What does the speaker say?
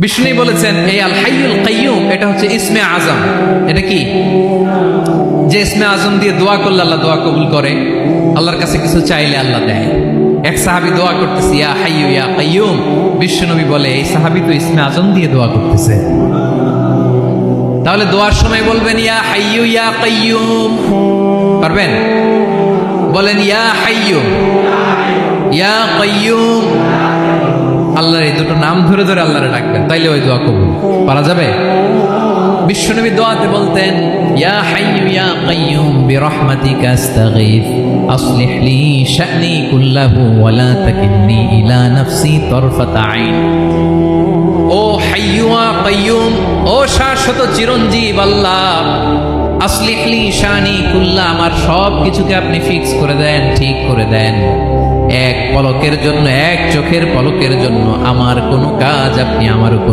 বিষ্ণু বলেছেন এই আল হাইয়ুল কাইয়ুম এটা হচ্ছে ইসমে আজম। এটা কি? যে ইসমে আজম দিয়ে দোয়া করলে আল্লাহ দোয়া কবুল করে, আল্লাহর কাছে কিছু চাইলে আল্লাহ দেয়। এক সাহাবী দোয়া করতেছে ইয়া হাইয়ু ইয়া কাইয়ুম, বিশ্ব নবী বলে এই সাহাবী তো ইসমে আজম দিয়ে দোয়া করতেছে। তাহলে দোয়ার সময় বলবেন ইয়া হাইয়ু ইয়া কাইয়ুম, পারবেন? বলেন ইয়া হাইয়ু ইয়া কাইয়ুম। আল্লাহর এই দুটো নাম ধরে ধরে আল্লাহরে ডাকবেন, তাইলে ওই দোয়া কবুল। পারা যাবে? বিশ্বনবী দোয়াতে বলতেন ইয়া হাইয়ু ইয়া কাইয়ুম বিরহমাতিকা আস্তাগীথ আসলিহ লি শা'নি কুল্লাহু ওয়া লা তাকিলনি ইলা নাফসি তারফাতা আইন। ও হাইয়ু ওয়া কাইয়ুম, ও শাশ্বত চিরঞ্জীব আল্লাহ, আসলিহ লি শা'নি কুল্লাহ, আমার সব কিছুকে আপনি ফিক্স করে দেন, ঠিক করে দেন। এক পলকের জন্য, এক চোখের পলকের জন্য আমার কোনো কাজ আপনি আমার উপর